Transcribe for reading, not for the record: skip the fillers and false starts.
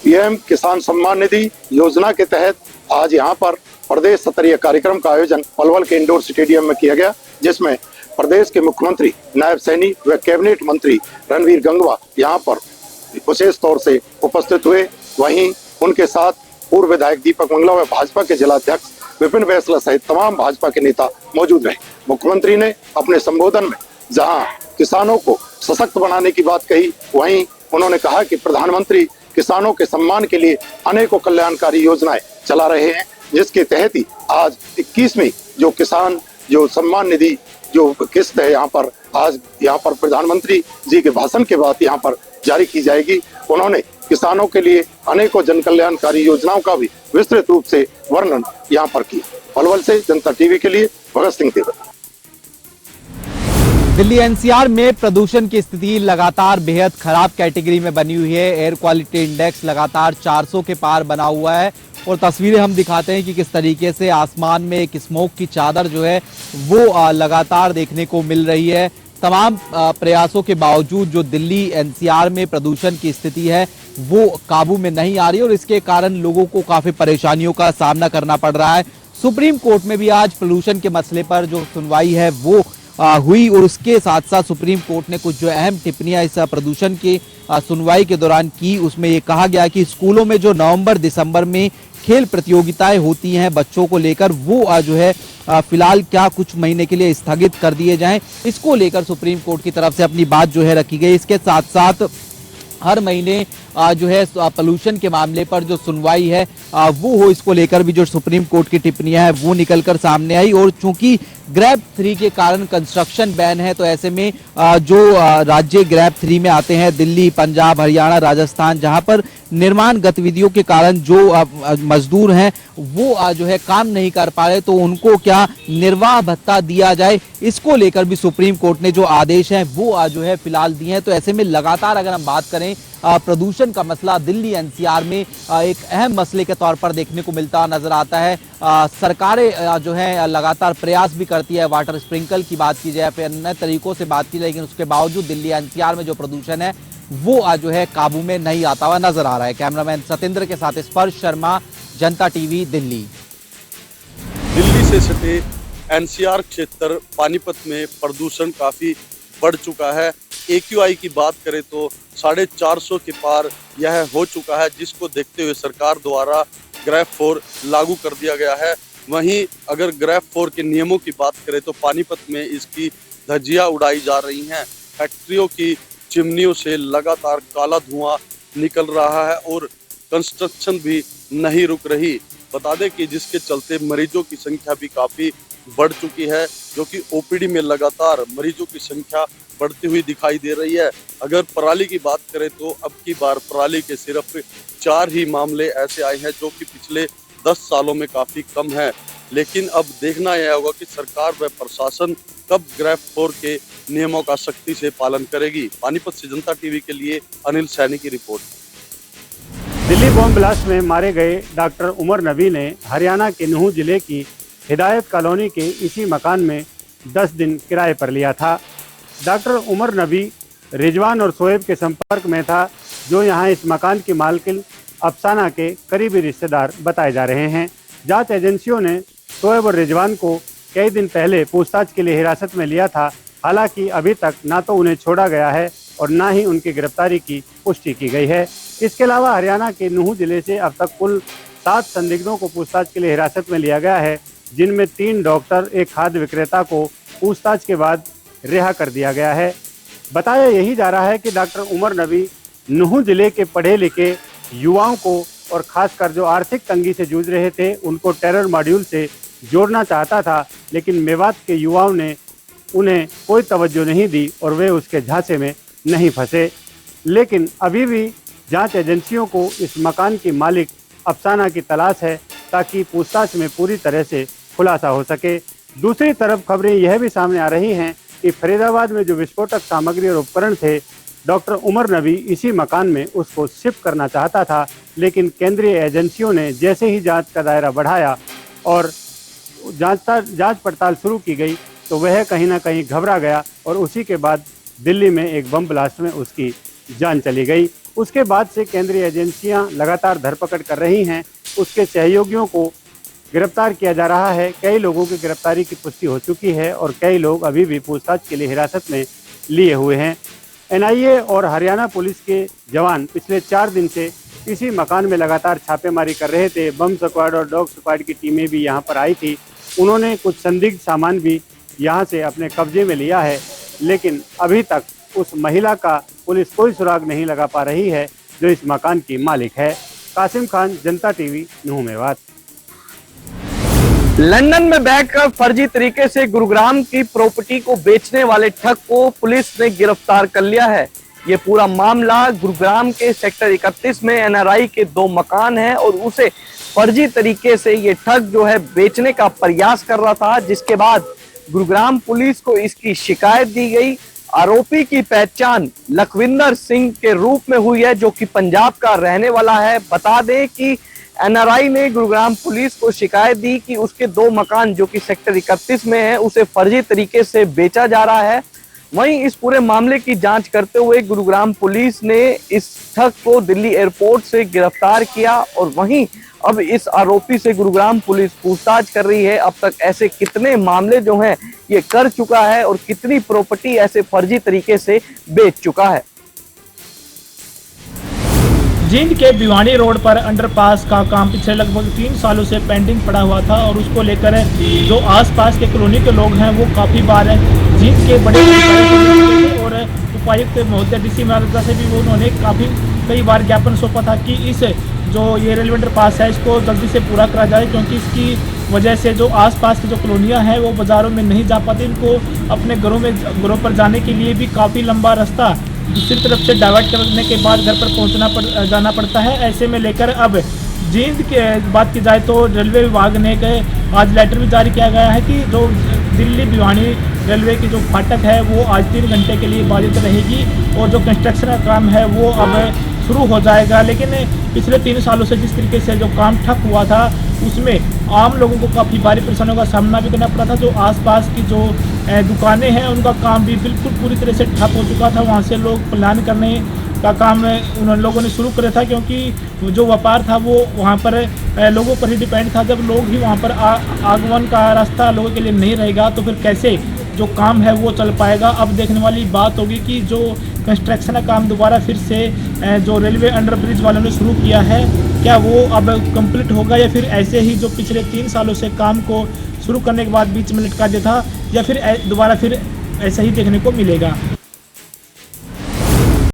PM किसान सम्मान निधि योजना के तहत आज यहाँ पर प्रदेश स्तरीय कार्यक्रम का आयोजन पलवल के इंडोर स्टेडियम में किया गया, जिसमें प्रदेश के मुख्यमंत्री, नायब सैनी व कैबिनेट मंत्री रणवीर गंगवा यहाँ पर विशेष तौर से उपस्थित हुए। वहीं उनके साथ पूर्व विधायक दीपक मंगला व भाजपा के जिलाध्यक्ष विपिन बैसला सहित तमाम भाजपा के नेता मौजूद रहे। मुख्यमंत्री ने अपने संबोधन में जहां किसानों को सशक्त बनाने की बात कही, वहीं उन्होंने कहा कि प्रधानमंत्री किसानों के सम्मान के लिए अनेकों कल्याणकारी योजनाएं चला रहे हैं, जिसके तहत ही आज 21वीं जो किसान जो सम्मान निधि जो किस्त है आज यहाँ पर प्रधानमंत्री जी के भाषण के बाद यहाँ पर जारी की जाएगी। उन्होंने किसानों के लिए अनेकों जन कल्याणकारी योजनाओं का भी विस्तृत रूप से वर्णन यहाँ पर किया। पलवल से जनता टीवी के लिए भगत सिंह तिवारी। दिल्ली एनसीआर में प्रदूषण की स्थिति लगातार बेहद खराब कैटेगरी में बनी हुई है। एयर क्वालिटी इंडेक्स लगातार 400 के पार बना हुआ है और तस्वीरें हम दिखाते हैं कि किस तरीके से आसमान में एक स्मोक की चादर जो है वो लगातार देखने को मिल रही है। तमाम प्रयासों के बावजूद जो दिल्ली एनसीआर में प्रदूषण की स्थिति है वो काबू में नहीं आ रही और इसके कारण लोगों को काफी परेशानियों का सामना करना पड़ रहा है। सुप्रीम कोर्ट में भी आज पोल्यूशन के मसले पर जो सुनवाई है वो हुई और उसके साथ साथ सुप्रीम कोर्ट ने कुछ जो अहम टिप्पणियां इस प्रदूषण की सुनवाई के दौरान की। उसमें ये कहा गया कि स्कूलों में जो नवंबर दिसंबर में खेल प्रतियोगिताएं होती हैं बच्चों को लेकर, वो जो है फिलहाल क्या कुछ महीने के लिए स्थगित कर दिए जाएं। इसको लेकर सुप्रीम कोर्ट की तरफ से अपनी बात जो है रखी गई। इसके साथ साथ हर महीने जो है पोल्यूशन के मामले पर जो सुनवाई है वो हो, इसको लेकर भी जो सुप्रीम कोर्ट की टिप्पणियां हैं वो निकलकर सामने आई। और चूंकि ग्रैब 3 के कारण कंस्ट्रक्शन बैन है, तो ऐसे में जो राज्य ग्रैब 3 में आते हैं, दिल्ली, पंजाब, हरियाणा, राजस्थान, जहां पर निर्माण गतिविधियों के कारण जो मजदूर हैं वो जो है काम नहीं कर पा रहे, तो उनको क्या निर्वाह भत्ता दिया जाए, इसको लेकर भी सुप्रीम कोर्ट ने जो आदेश है वो जो है फिलहाल दिए हैं। तो ऐसे में लगातार अगर हम बात करें प्रदूषण का मसला दिल्ली एनसीआर में एक अहम मसले के तौर पर देखने को मिलता नजर आता है। सरकारें जो है लगातार प्रयास भी करती है, वाटर स्प्रिंकल की बात की जाए, फिर अन्य तरीकों से बात की जाए, लेकिन उसके बावजूद दिल्ली एनसीआर में जो प्रदूषण है वो जो है काबू में नहीं आता हुआ नजर आ रहा है। कैमरामैन सतेंद्र के साथ स्पर्श शर्मा, जनता टीवी, दिल्ली। दिल्ली से सटे एनसीआर क्षेत्र पानीपत में प्रदूषण काफी बढ़ चुका है। AQI की बात करें तो 450 के पार यह हो चुका है, जिसको देखते हुए सरकार द्वारा ग्रैब 4 लागू कर दिया गया है। वहीं अगर ग्रैब 4 के नियमों की बात करें तो पानीपत में इसकी धज्जियां उड़ाई जा रही हैं। फैक्ट्रियों की चिमनियों से लगातार काला धुआं निकल रहा है और कंस्ट्रक्शन भी नहीं रुक रही। बता दें कि जिसके चलते मरीजों की संख्या भी काफी बढ़ चुकी है, जो कि ओपीडी में लगातार मरीजों की संख्या बढ़ती हुई दिखाई दे रही है। अगर पराली की बात करें तो अब की बार पराली के सिर्फ 4 ही मामले ऐसे आए हैं, जो कि पिछले 10 सालों में काफी कम है। लेकिन अब देखना यह होगा कि सरकार व प्रशासन कब ग्रैब 4 के नियमों का सख्ती से पालन करेगी। पानीपत से जनता टीवी के लिए अनिल सैनी की रिपोर्ट। दिल्ली बॉम्ब ब्लास्ट में मारे गए डॉक्टर उमर नबी ने हरियाणा के नूंह जिले की हिदायत कॉलोनी के इसी मकान में 10 दिन किराए पर लिया था। डॉक्टर उमर नबी रिजवान और शोएब के संपर्क में था, जो यहां इस मकान की मालकिन अफसाना के करीबी रिश्तेदार बताए जा रहे हैं। जांच एजेंसियों ने शोएब और रिजवान को कई दिन पहले पूछताछ के लिए हिरासत में लिया था। हालांकि अभी तक ना तो उन्हें छोड़ा गया है और ना ही उनकी गिरफ्तारी की पुष्टि की गई है। इसके अलावा हरियाणा के नूंह जिले से अब तक कुल 7 संदिग्धों को पूछताछ के लिए हिरासत में लिया गया है, जिनमें 3 डॉक्टर, एक खाद्य विक्रेता को पूछताछ के बाद रिहा कर दिया गया है। बताया यही जा रहा है कि डॉक्टर उमर नबी नूंह जिले के पढ़े लिखे युवाओं को और खासकर जो आर्थिक तंगी से जूझ रहे थे उनको टेरर मॉड्यूल से जोड़ना चाहता था, लेकिन मेवात के युवाओं ने उन्हें कोई तवज्जो नहीं दी और वे उसके झांसे में नहीं फंसे। लेकिन अभी भी जांच एजेंसियों को इस मकान की मालिक अफसाना की तलाश है, ताकि पूछताछ में पूरी तरह से खुलासा हो सके। दूसरी तरफ खबरें यह भी सामने आ रही हैं कि फरीदाबाद में जो विस्फोटक सामग्री और उपकरण थे, डॉक्टर उमर नबी इसी मकान में उसको शिफ्ट करना चाहता था, लेकिन केंद्रीय एजेंसियों ने जैसे ही जांच का दायरा बढ़ाया और जांच पड़ताल शुरू की गई, तो वह कहीं ना कहीं घबरा गया और उसी के बाद दिल्ली में एक बम ब्लास्ट में उसकी जान चली गई। उसके बाद से केंद्रीय एजेंसियां लगातार धरपकड़ कर रही हैं। उसके सहयोगियों को गिरफ्तार किया जा रहा है। कई लोगों की गिरफ्तारी की पुष्टि हो चुकी है और कई लोग अभी भी पूछताछ के लिए हिरासत में लिए हुए हैं। एनआईए और हरियाणा पुलिस के जवान पिछले 4 दिन से इसी मकान में लगातार छापेमारी कर रहे थे। बम स्क्वाड और डॉग स्क्वाड की टीमें भी यहां पर आई थी। उन्होंने कुछ संदिग्ध सामान भी यहां से अपने कब्जे में लिया है, लेकिन अभी तक उस महिला का पुलिस कोई सुराग नहीं लगा पा रही है जो इस मकान की मालिक है। कासिम खान, जनता टीवी, न्यू मेवात। लंदन में बैठकर फर्जी तरीके से गुरुग्राम की प्रॉपर्टी को बेचने वाले ठग को पुलिस ने गिरफ्तार कर लिया है। ये पूरा मामला गुरुग्राम के सेक्टर 31 में एनआरआई के 2 मकान हैं और उसे फर्जी तरीके से ये ठग जो है बेचने का प्रयास कर रहा था, जिसके बाद गुरुग्राम पुलिस को इसकी शिकायत दी गई। आरोपी की पहचान लखविंदर सिंह के रूप में हुई है, जो कि पंजाब का रहने वाला है। बता दें कि एनआरआई ने गुरुग्राम पुलिस को शिकायत दी कि उसके 2 मकान जो कि सेक्टर 31 में है उसे फर्जी तरीके से बेचा जा रहा है। वहीं इस पूरे मामले की जांच करते हुए गुरुग्राम पुलिस ने इस ठग को दिल्ली एयरपोर्ट से गिरफ्तार किया और वहीं अब इस आरोपी से गुरुग्राम पुलिस पूछताछ कर रही है। अब तक ऐसे कितने मामले जो हैं ये कर चुका है और कितनी प्रॉपर्टी ऐसे फर्जी तरीके से बेच चुका है। जींद के भिवानी रोड पर अंडरपास का काम पिछले लगभग 3 सालों से पेंडिंग पड़ा हुआ था और उसको लेकर जो आसपास के कॉलोनी के लोग हैं वो काफ़ी बार जींद के बड़े और उपायुक्त महोदय डीसी महाराजा से भी वो उन्होंने कई बार ज्ञापन सौंपा था कि इस जो ये रेलवे अंडरपास है इसको जल्दी से पूरा करा जाए, क्योंकि इसकी वजह से जो आसपास की जो कॉलोनियाँ हैं वो बाज़ारों में नहीं जा पाती। इनको अपने घरों पर जाने के लिए भी काफ़ी लंबा रास्ता दूसरी तरफ से डाइवर्ट करने के बाद घर पर जाना पड़ता है। ऐसे में लेकर अब जींद के बात की जाए तो रेलवे विभाग ने आज लेटर भी जारी किया गया है कि जो दिल्ली भिवानी रेलवे की जो फाटक है वो आज 3 घंटे के लिए बाधित रहेगी और जो कंस्ट्रक्शन का काम है वो अब शुरू हो जाएगा। लेकिन पिछले 3 सालों से जिस तरीके से जो काम ठप हुआ था उसमें आम लोगों को काफ़ी भारी परेशानियों का सामना भी करना पड़ा था। जो आसपास की जो दुकानें हैं उनका काम भी बिल्कुल पूरी तरह से ठप हो चुका था। वहाँ से लोग प्लान करने का काम उन लोगों ने शुरू किया था, क्योंकि जो व्यापार था वो वहाँ पर लोगों पर ही डिपेंड था। जब लोग ही वहाँ पर आगमन का रास्ता लोगों के लिए नहीं रहेगा तो फिर कैसे जो काम है वो चल पाएगा। अब देखने वाली बात होगी कि जो कंस्ट्रक्शन का काम दोबारा फिर से जो रेलवे अंडरब्रिज वालों ने शुरू किया है क्या वो अब कंप्लीट होगा या फिर ऐसे ही जो पिछले 3 सालों से काम को शुरू करने के बाद बीच में लटका दिया था या फिर दोबारा फिर ऐसा ही देखने को मिलेगा।